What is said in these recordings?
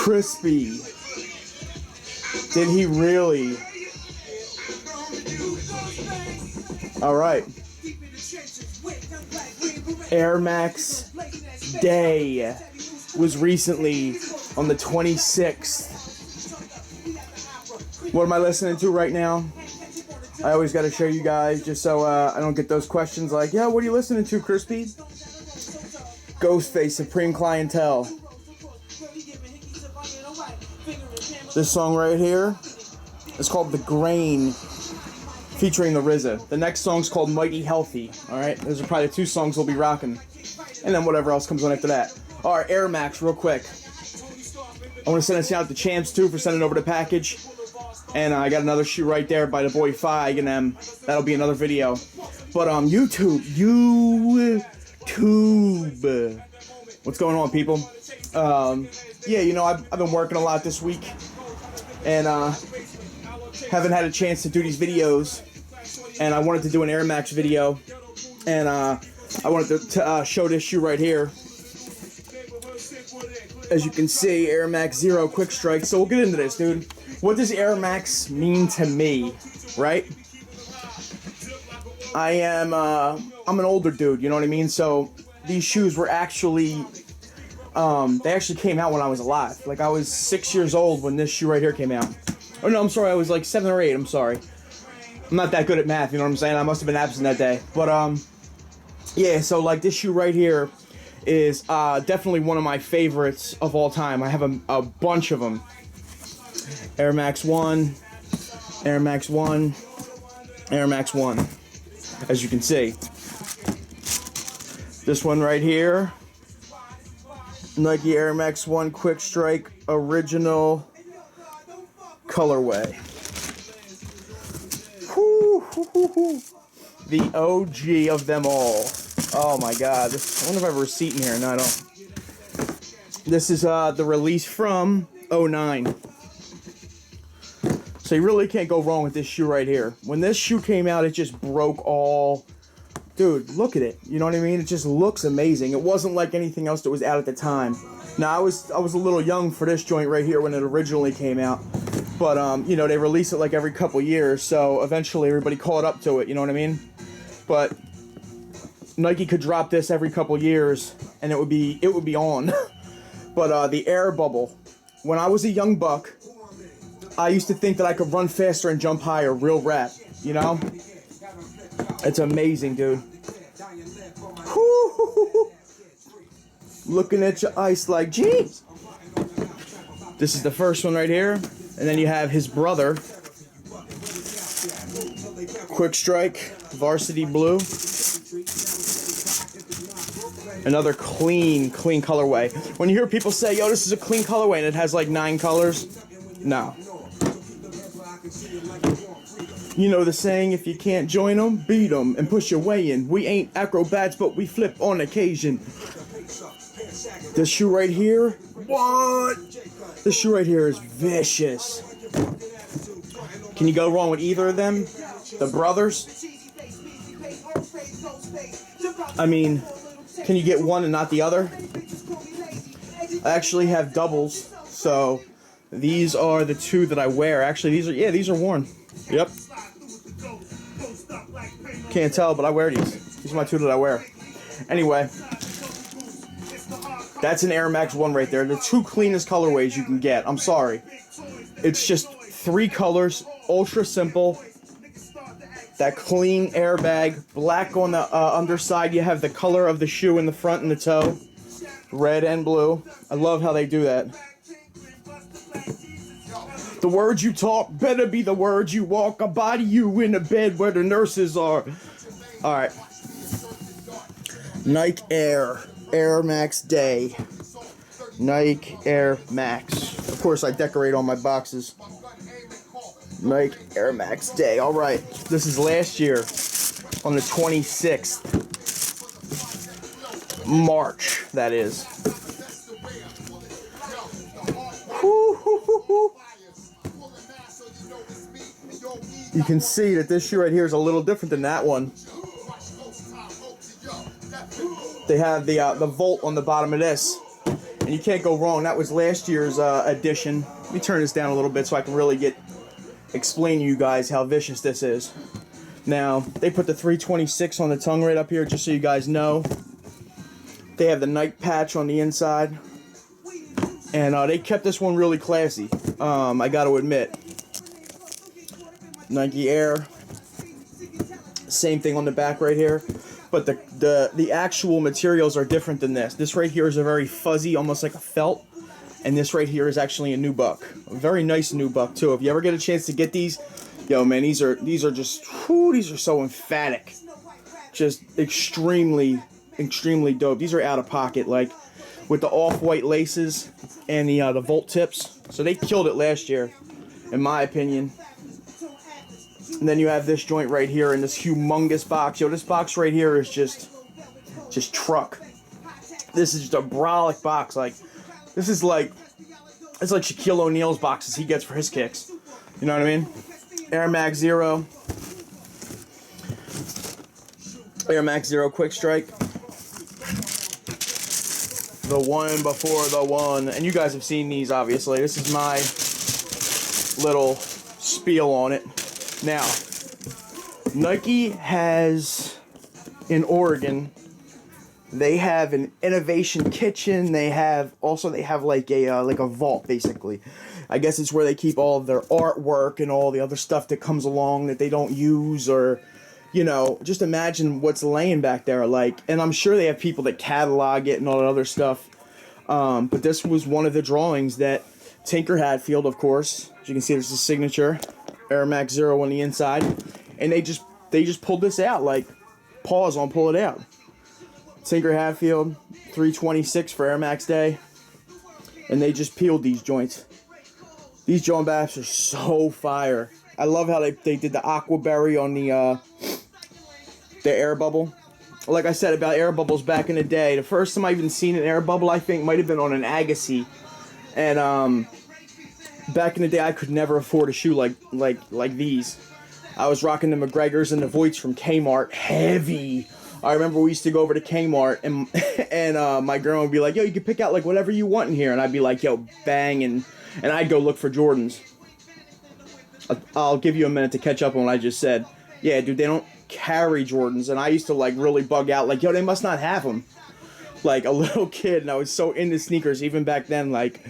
Crispy. Did he really? All right. Air Max Day was recently on the 26th. What am I listening to right now? I always got to show you guys just so I don't get those questions like, yeah, what are you listening to, Crispy? Ghostface, Supreme Clientele. This song right here is called The Grain, featuring the RZA. The next song's called Mighty Healthy. Alright, those are probably the two songs we'll be rocking. And then whatever else comes on after that. Alright, Air Max, real quick. I want to send this out to Champs too for sending over the package. And I got another shoe right there by the boy Fig and them. That'll be another video. But YouTube. What's going on, people? Yeah, you know, I've been working a lot this week. And haven't had a chance to do these videos. And I wanted to do an Air Max video. And I wanted to show this shoe right here. As you can see, Air Max Zero Quick Strike. So we'll get into this, dude. What does Air Max mean to me, right? I'm an older dude, you know what I mean? So these shoes were actually, they actually came out when I was alive. Like I was 6 years old when this shoe right here came out. Oh no, I'm sorry, I was like 7 or 8, I'm sorry. I'm not that good at math, you know what I'm saying? I must have been absent that day. But yeah, so like this shoe right here is definitely one of my favorites of all time. I have a bunch of them. Air Max 1, Air Max 1, Air Max 1, as you can see. This one right here, Nike Air Max 1 Quick Strike Original Colorway. The OG of them all. Oh my god, I wonder if I have a receipt in here. No, I don't. This is the release from 09. So you really can't go wrong with this shoe right here. When this shoe came out, it just broke all... Dude, look at it. You know what I mean? It just looks amazing. It wasn't like anything else that was out at the time. Now, I was a little young for this joint right here when it originally came out. But, you know, they release it like every couple years. So eventually everybody caught up to it. You know what I mean? But Nike could drop this every couple years and it would be on. But the air bubble. When I was a young buck, I used to think that I could run faster and jump higher, real rap, you know? It's amazing, dude. Woo-hoo-hoo-hoo. Looking at your ice like, jeez. This is the first one right here. And then you have his brother. Quick Strike, Varsity Blue. Another clean colorway. When you hear people say, yo, this is a clean colorway and it has like 9 colors. No. You know the saying, if you can't join them, beat them and push your way in. We ain't acrobats, but we flip on occasion. This shoe right here, what? This shoe right here is vicious. Can you go wrong with either of them? The brothers? I mean, can you get one and not the other? I actually have doubles, so these are the two that I wear. Actually, these are worn. Yep. Can't tell, but I wear these. These are my two that I wear. Anyway, that's an Air Max 1 right there. The two cleanest colorways you can get. I'm sorry. It's just 3 colors, ultra simple. That clean airbag, black on the underside. You have the color of the shoe in the front and the toe, red and blue. I love how they do that. The words you talk better be the words you walk. I'll body you in the bed where the nurses are. Alright. Nike Air Max Day. Nike Air Max. Of course, I decorate all my boxes. Nike Air Max Day. Alright. This is last year on the 26th. March, that is. You can see that this shoe right here is a little different than that one. They have the Volt on the bottom of this. And you can't go wrong. That was last year's edition. Let me turn this down a little bit so I can really explain to you guys how vicious this is. Now, they put the 326 on the tongue right up here, just so you guys know. They have the Nike patch on the inside. And they kept this one really classy, I got to admit. Nike Air. Same thing on the back right here. But the actual materials are different than this. This right here is a very fuzzy, almost like a felt. And this right here is actually a nubuck. A very nice nubuck, too. If you ever get a chance to get these, yo, man, these are just, whew, these are so emphatic. Just extremely dope. These are out of pocket, like, with the off-white laces and the Volt tips. So they killed it last year, in my opinion. And then you have this joint right here in this humongous box. Yo, this box right here is just truck. This is just a brolic box. Like, this is like, it's like Shaquille O'Neal's boxes he gets for his kicks. You know what I mean? Air Max Zero. Air Max Zero Quick Strike. The one before the one. And you guys have seen these, obviously. This is my little spiel on it. Now, Nike has, in Oregon, they have an innovation kitchen. They have like a vault, basically. I guess it's where they keep all of their artwork and all the other stuff that comes along that they don't use, or, you know, just imagine what's laying back there. Like, and I'm sure they have people that catalog it and all that other stuff. But this was one of the drawings that Tinker Hatfield, of course, as you can see, there's a signature, Air Max Zero on the inside, and they just pulled this out. Like, pause on pull it out. Tinker Hatfield, 326 for Air Max Day, and they just peeled these joints. These John Baps are so fire. I love how they did the aquaberry on the air bubble. Like I said about air bubbles back in the day, the first time I even seen an air bubble, I think, might have been on an Agassi. And back in the day, I could never afford a shoe like these. I was rocking the McGregors and the Voights from Kmart, heavy. I remember we used to go over to Kmart, and my girl would be like, yo, you can pick out like whatever you want in here. And I'd be like, yo, bang, and I'd go look for Jordans. I'll give you a minute to catch up on what I just said. Yeah, dude, they don't carry Jordans, and I used to like really bug out, like, yo, they must not have them. Like a little kid, and I was so into sneakers even back then. Like,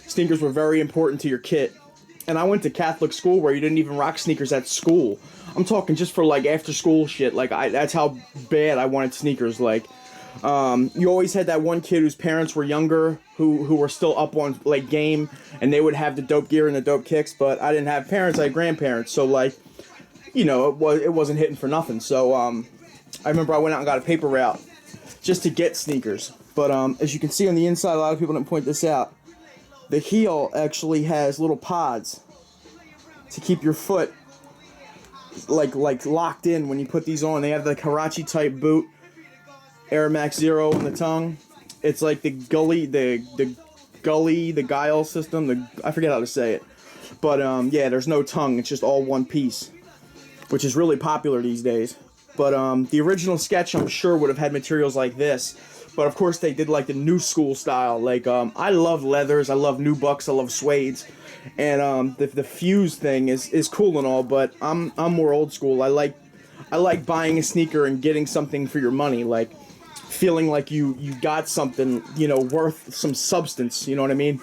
sneakers were very important to your kit. And I went to Catholic school where you didn't even rock sneakers at school. I'm talking just for like after school shit. Like, that's how bad I wanted sneakers. Like, you always had that one kid whose parents were younger, who were still up on like game, and they would have the dope gear and the dope kicks. But I didn't have parents; I had grandparents. So like, you know, it wasn't hitting for nothing. So I remember I went out and got a paper route just to get sneakers. But as you can see on the inside, a lot of people didn't point this out. The heel actually has little pods to keep your foot like locked in when you put these on. They have the Karachi type boot, Air Max Zero on the tongue. It's like the guile system. I forget how to say it, but yeah, there's no tongue. It's just all one piece, which is really popular these days. But the original sketch, I'm sure, would have had materials like this. But of course, they did like the new school style. Like, I love leathers, I love nubucks, I love suedes, and the fuse thing is cool and all. But I'm more old school. I like buying a sneaker and getting something for your money. Like, feeling like you got something, you know, worth some substance. You know what I mean?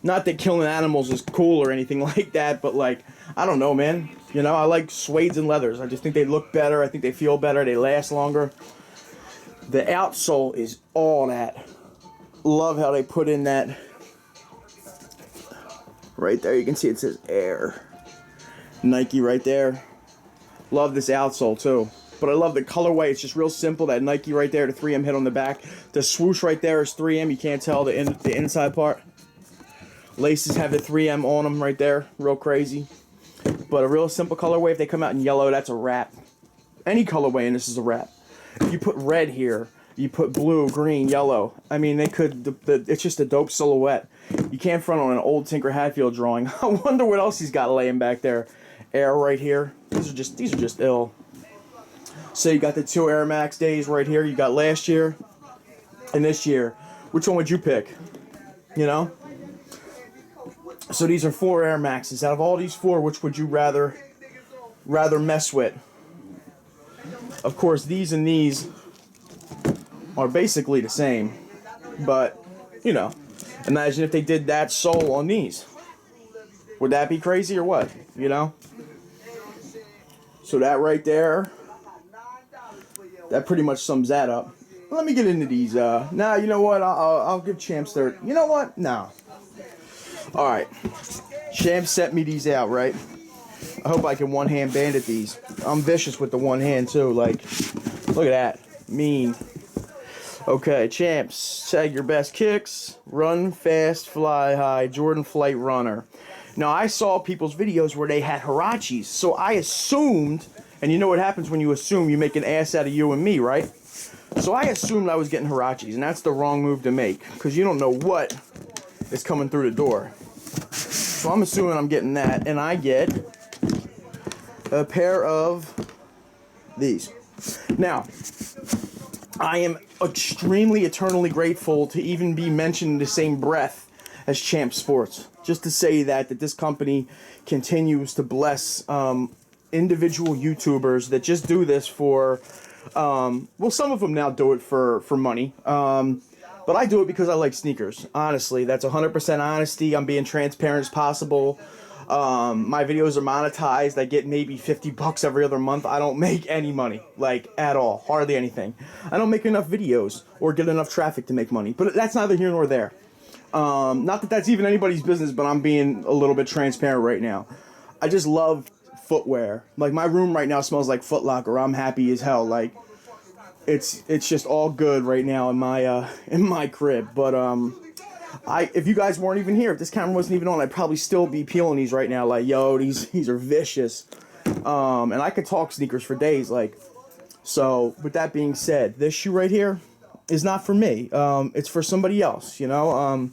Not that killing animals is cool or anything like that, but like, I don't know, man. You know, I like suedes and leathers. I just think they look better. I think they feel better. They last longer. The outsole is all that. Love how they put in that. Right there, you can see it says Air. Nike right there. Love this outsole too. But I love the colorway. It's just real simple. That Nike right there, the 3M hit on the back. The swoosh right there is 3M. You can't tell the inside part. Laces have the 3M on them right there. Real crazy. But a real simple colorway. If they come out in yellow, that's a wrap. Any colorway in this is a wrap. If you put red here, you put blue, green, yellow. I mean, they could. It's just a dope silhouette. You can't front on an old Tinker Hatfield drawing. I wonder what else he's got laying back there. Air right here. These are just ill. So you got the two Air Max days right here. You got last year and this year. Which one would you pick? you know? So these are 4 Air Maxes. Out of all these 4, which would you rather mess with? Of course, these and these are basically the same, but, you know, imagine if they did that sole on these. Would that be crazy or what, you know? So that right there, that pretty much sums that up. Let me get into these. Nah, you know what? I'll give Champs their... You know what? No. Alright. Champs sent me these out, right? I hope I can one-hand bandit these. I'm vicious with the one hand, too. Like, look at that. Mean. Okay, Champs. Tag your best kicks. Run fast, fly high. Jordan Flight Runner. Now, I saw people's videos where they had Hirachis, so I assumed, and you know what happens when you assume, you make an ass out of you and me, right? So I assumed I was getting Hirachis, and that's the wrong move to make, because you don't know what is coming through the door. So I'm assuming I'm getting that, and I get a pair of these. Now, I am extremely, eternally grateful to even be mentioned in the same breath as Champ Sports. Just to say that this company continues to bless individual YouTubers that just do this for, well, some of them now do it for money. But I do it because I like sneakers. Honestly, that's 100% honesty. I'm being transparent as possible. My videos are monetized. I get maybe $50 every other month. I don't make any money, like, at all. Hardly anything. I don't make enough videos or get enough traffic to make money. But that's neither here nor there. Not that that's even anybody's business, but I'm being a little bit transparent right now. I just love footwear. Like, my room right now smells like Foot Locker. I'm happy as hell. Like, it's just all good right now in my crib. But if you guys weren't even here, if this camera wasn't even on, I'd probably still be peeling these right now. Like, yo, these are vicious. And I could talk sneakers for days. Like, so with that being said, this shoe right here is not for me. It's for somebody else, you know.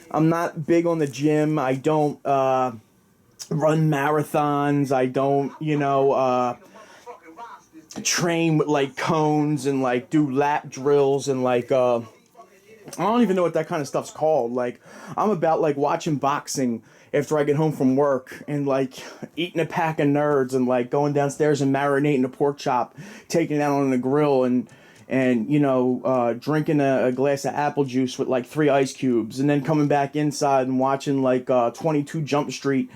I'm not big on the gym. I don't run marathons. I don't, you know, train with like cones and like do lap drills and like I don't even know what that kind of stuff's called. Like, I'm about like watching boxing after I get home from work and like eating a pack of nerds and like going downstairs and marinating a pork chop, taking it out on the grill and you know, drinking a glass of apple juice with like 3 ice cubes, and then coming back inside and watching like 22 Jump Street,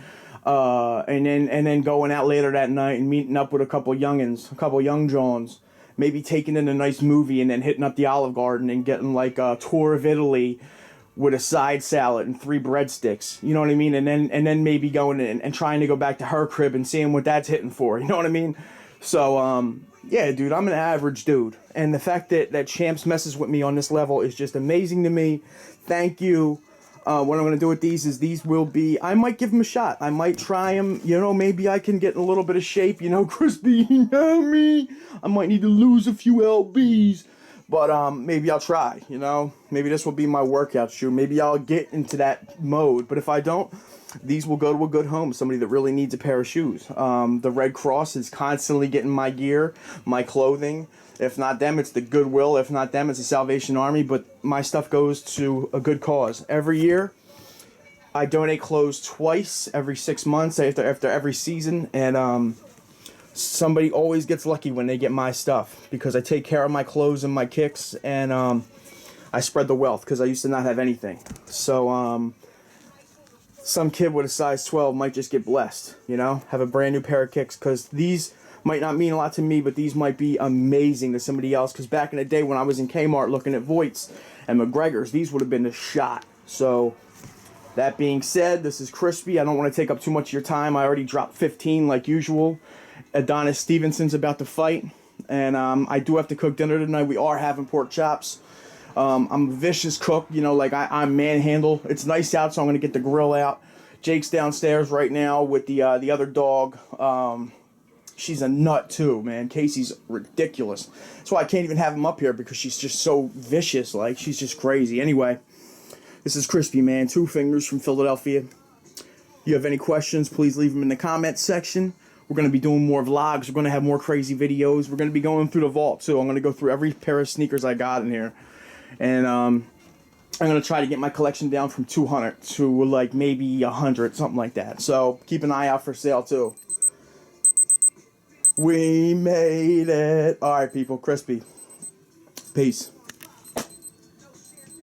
and then going out later that night and meeting up with a couple youngins, a couple young Johns, maybe taking in a nice movie and then hitting up the Olive Garden and getting like a tour of Italy with a side salad and 3 breadsticks, you know what I mean? And then maybe going in and trying to go back to her crib and seeing what that's hitting for, you know what I mean? So, yeah, dude, I'm an average dude. And the fact that Champs messes with me on this level is just amazing to me. Thank you. What I'm going to do with these is these will be... I might give them a shot. I might try them. You know, maybe I can get in a little bit of shape. You know, Crispy, you know me. I might need to lose a few lbs. But maybe I'll try, you know. Maybe this will be my workout shoe. Maybe I'll get into that mode. But if I don't, these will go to a good home. Somebody that really needs a pair of shoes. The Red Cross is constantly getting my gear, my clothing. If not them, it's the Goodwill. If not them, it's the Salvation Army. But my stuff goes to a good cause. Every year, I donate clothes twice every 6 months after every season. And somebody always gets lucky when they get my stuff, because I take care of my clothes and my kicks, and I spread the wealth, because I used to not have anything. So some kid with a size 12 might just get blessed, you know, have a brand new pair of kicks, because these might not mean a lot to me, but these might be amazing to somebody else, because back in the day when I was in Kmart looking at Voigts and McGregor's, these would have been the shot. So that being said, this is Crispy. I don't want to take up too much of your time. I already dropped 15 like usual. Adonis Stevenson's about to fight, and I do have to cook dinner tonight. We are having pork chops. I'm a vicious cook, you know, like I'm manhandle. It's nice out, so I'm going to get the grill out. Jake's downstairs right now with the other dog. She's a nut too, man. Casey's ridiculous. That's why I can't even have him up here, because she's just so vicious. Like, she's just crazy. Anyway, this is Crispy, man. 2 fingers from Philadelphia. If you have any questions, please leave them in the comments section. We're going to be doing more vlogs. We're going to have more crazy videos. We're going to be going through the vault, too. I'm going to go through every pair of sneakers I got in here. And I'm going to try to get my collection down from 200 to like maybe 100, something like that. So keep an eye out for sale too. We made it. All right, people. Crispy. Peace.